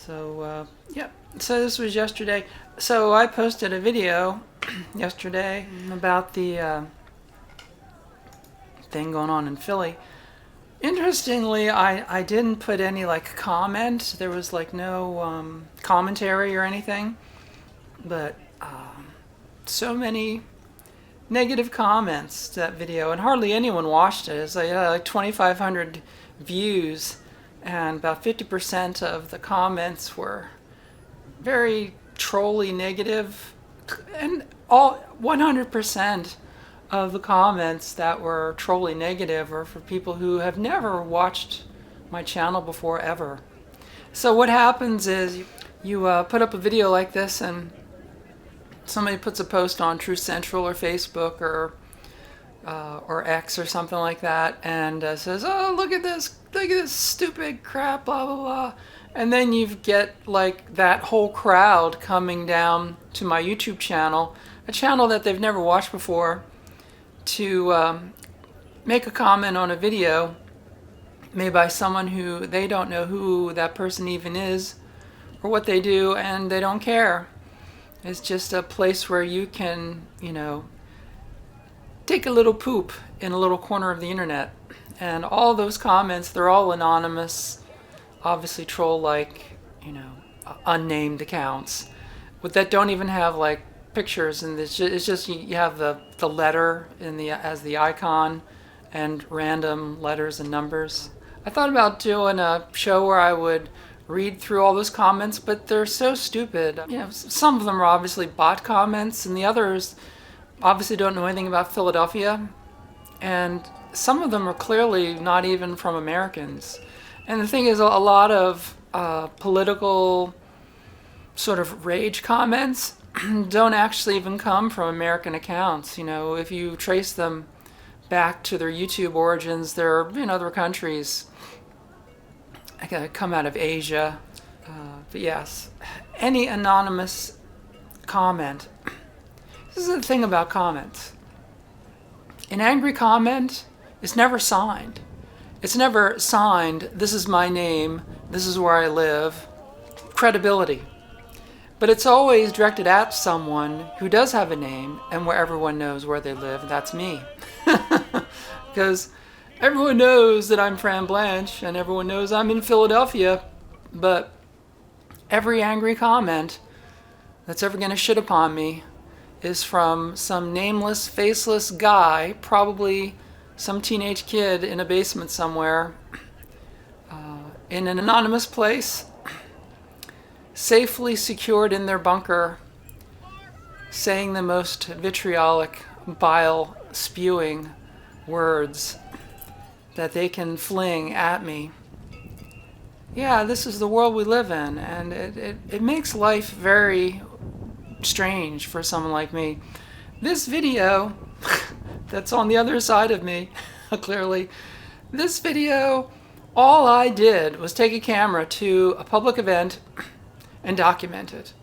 Yeah, so this was yesterday. So I posted a video yesterday about the thing going on in Philly. Interestingly, I didn't put any like comment. There was like no commentary or anything, but so many negative comments to that video, and hardly anyone watched it. It's like 2,500 views, and about 50% of the comments were very trolly negative, and all 100% of the comments that were trolly negative are for people who have never watched my channel before ever. So what happens is you put up a video like this, and somebody puts a post on Truth Central or Facebook or X or something like that, and says, "Oh, look at this stupid crap, blah blah blah," and then you get like that whole crowd coming down to my YouTube channel, a channel that they've never watched before, to make a comment on a video made by someone who they don't know who that person even is or what they do, and they don't care. It's just a place where you can, take a little poop in a little corner of the internet. And all those comments, they're all anonymous, obviously troll-like, unnamed accounts, but that don't even have like pictures, and it's just you have the letter as the icon, and random letters and numbers. I thought about doing a show where I would read through all those comments, but they're so stupid. Some of them are obviously bot comments, and the others obviously don't know anything about Philadelphia, and some of them are clearly not even from Americans. And the thing is, a lot of political sort of rage comments don't actually even come from American accounts. If you trace them back to their YouTube origins, they're other countries. Come out of Asia. But yes, any anonymous comment. This is the thing about comments. An angry comment is never signed. It's never signed, "This is my name, this is where I live," credibility. But it's always directed at someone who does have a name and where everyone knows where they live. That's me. Because everyone knows that I'm Fran Blanche, and everyone knows I'm in Philadelphia, but every angry comment that's ever going to shit upon me is from some nameless, faceless guy, probably some teenage kid in a basement somewhere, in an anonymous place, safely secured in their bunker, saying the most vitriolic, bile-spewing words that they can fling at me. Yeah, this is the world we live in, and it makes life very strange for someone like me. This video that's on the other side of me, clearly, this video, all I did was take a camera to a public event and document it.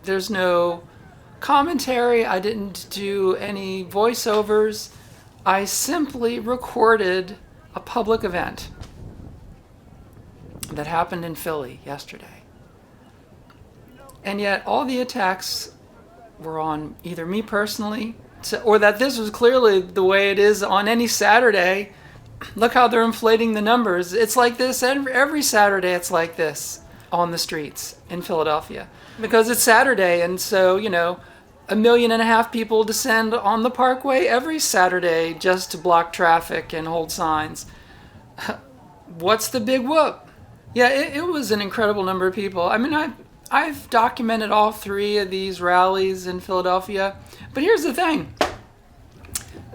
There's no commentary. I didn't do any voiceovers. I simply recorded a public event that happened in Philly yesterday. And yet all the attacks were on either me personally, or that this was clearly the way it is on any Saturday. Look how they're inflating the numbers. It's like this every Saturday. It's like this on the streets in Philadelphia because it's Saturday, and so 1.5 million people descend on the Parkway every Saturday just to block traffic and hold signs. What's the big whoop? Yeah, it was an incredible number of people. I mean, I've documented all 3 of these rallies in Philadelphia, but here's the thing.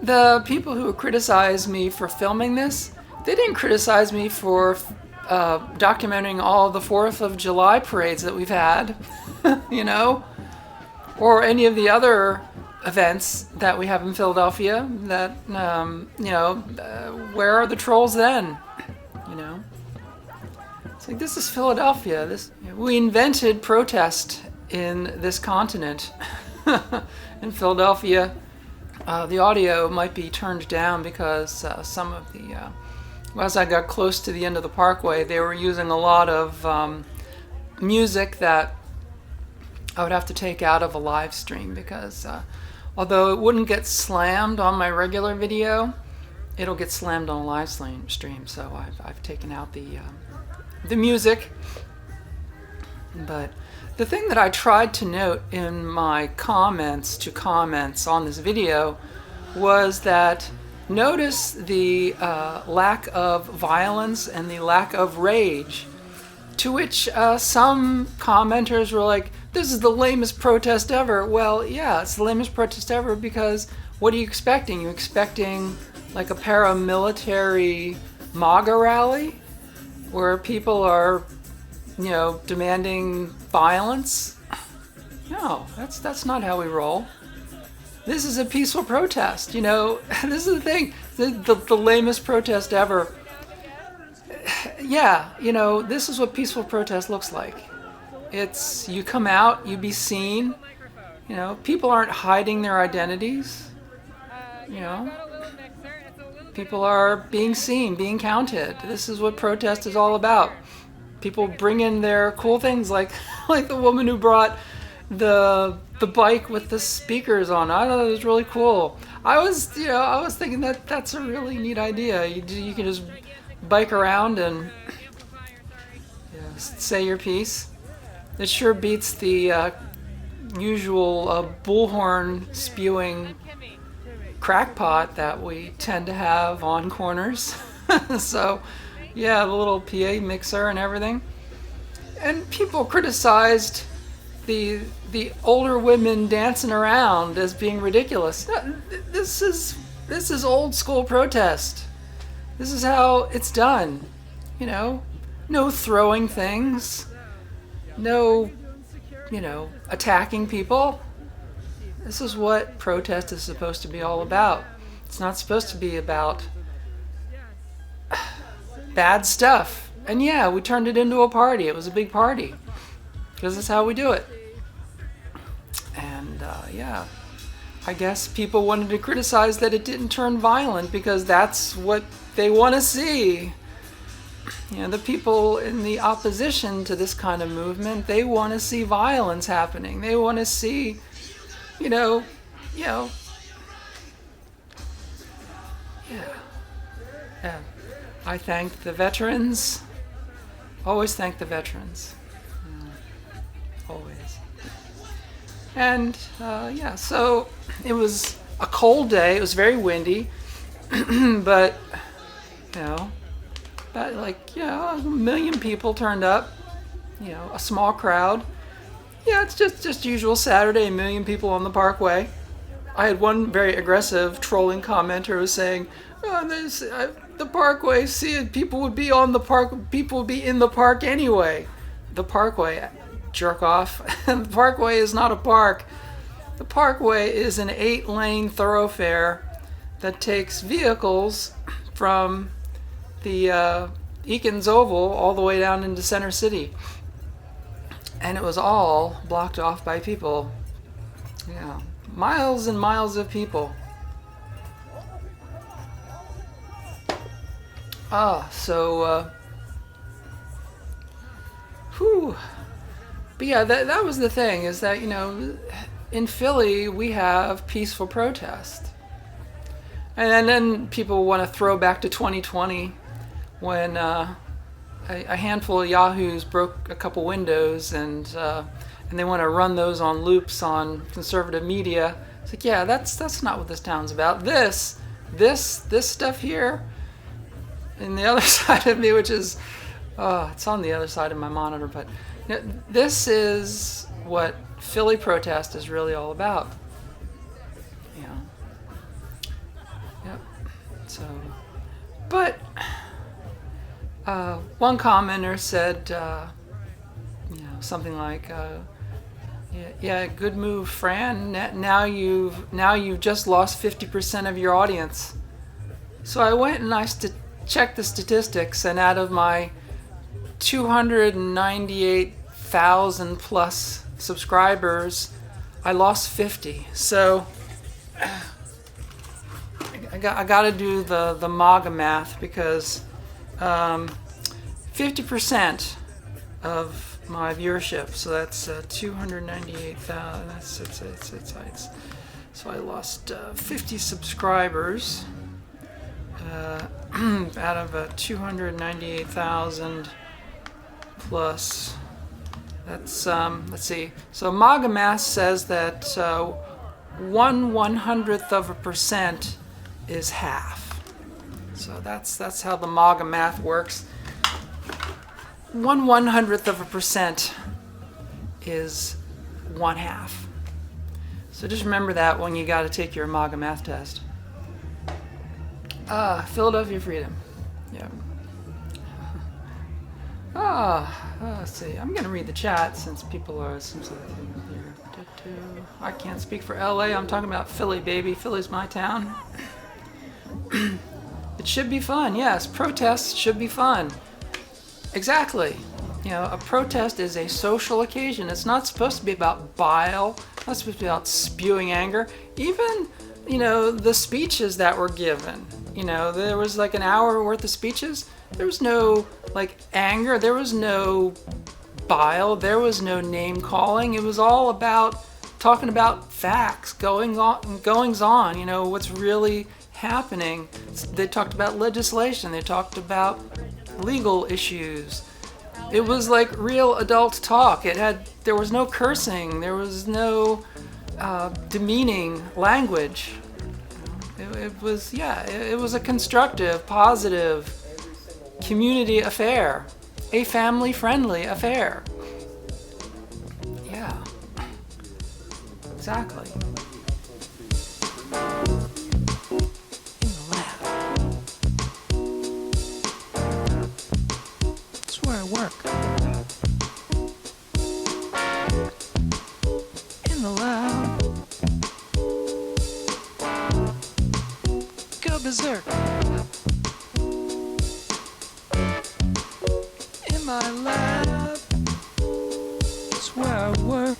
The people who criticized me for filming this, they didn't criticize me for documenting all the 4th of July parades that we've had, or any of the other events that we have in Philadelphia that, where are the trolls then? It's like, this is Philadelphia. We invented protest in this continent. In Philadelphia, the audio might be turned down because some of the, as I got close to the end of the Parkway, they were using a lot of music that I would have to take out of a live stream because although it wouldn't get slammed on my regular video, it'll get slammed on a live stream. So I've taken out the music. But the thing that I tried to note in my comments on this video was that notice the lack of violence and the lack of rage, to which some commenters were like, this is the lamest protest ever. Well, yeah, it's the lamest protest ever because what are you expecting? You expecting like a paramilitary MAGA rally where people are, demanding violence? No, that's not how we roll. This is a peaceful protest. This is the thing, the lamest protest ever. Yeah, this is what peaceful protest looks like. It's you come out, you be seen. People aren't hiding their identities. People are being seen, being counted. This is what protest is all about. People bring in their cool things like the woman who brought the bike with the speakers on. I thought it was really cool. I was thinking that's a really neat idea. You can just bike around and say your piece. It sure beats the usual bullhorn spewing crackpot that we tend to have on corners. So, yeah, the little PA mixer and everything. And people criticized the older women dancing around as being ridiculous. This is old school protest. This is how it's done. No throwing things. No, attacking people. This is what protest is supposed to be all about. It's not supposed to be about bad stuff. And yeah, we turned it into a party. It was a big party. Because that's how we do it. And yeah, I guess people wanted to criticize that it didn't turn violent because that's what they want to see. The people in the opposition to this kind of movement, they want to see violence happening. They want to see, yeah. I thank the veterans. Always thank the veterans. Always. And yeah, so it was a cold day. It was very windy, but a million people turned up. A small crowd. Yeah, it's just usual Saturday. A million people on the Parkway. I had one very aggressive trolling commenter who was saying, "The Parkway. See it. People would be on the park. People would be in the park anyway. The Parkway, jerk off. The Parkway is not a park. The Parkway is an 8-lane thoroughfare that takes vehicles from the Eakins Oval all the way down into Center City, and it was all blocked off by people. Yeah, miles and miles of people. Whew. But yeah, that was the thing, is that, in Philly, we have peaceful protest. And then people want to throw back to 2020 when a handful of yahoos broke a couple windows and they want to run those on loops on conservative media. It's like, yeah, that's not what this town's about. This stuff here, and the other side of me, which is, it's on the other side of my monitor, but this is what Philly protest is really all about. Yep. So, but one commenter said, something like, yeah, good move, Fran. Now you've just lost 50% of your audience. So I went and I checked the statistics, and out of my 298,000 plus subscribers, I lost 50. So I got to do the MAGA math, because 50% of my viewership. So that's 298,000. That's it's. So I lost 50 subscribers out of 298,000 plus. That's let's see. So MAGA Math says that 1/100th of a percent is half. So that's how the MAGA Math works. 1/100th of a percent is 1/2. So just remember that when you got to take your MAGA Math test. Philadelphia Freedom. Yeah. Let's see. I'm going to read the chat since people are here. I can't speak for LA. I'm talking about Philly, baby. Philly's my town. It should be fun. Yes, protests should be fun. Exactly. You know, a protest is a social occasion. It's not supposed to be about bile. It's not supposed to be about spewing anger. Even, you know, the speeches that were given. You know, there was like an hour worth of speeches. There was no, like, anger. There was no bile. There was no name calling. It was all about talking about facts, goings on, you know, what's really happening. They talked about legislation. They talked about legal issues. It was like real adult talk. There was no cursing. There was no demeaning language. It was a constructive, positive community affair, a family-friendly affair. Yeah, exactly. In the lab. That's where I work. In the lab. Go berserk. In my lab. That's where I work.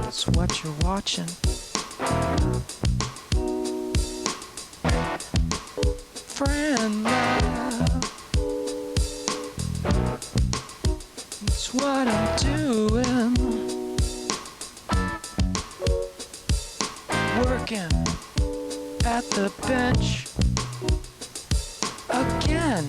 That's what you're watching. Friend Lab. That's what I'm doing. Working at the bench again.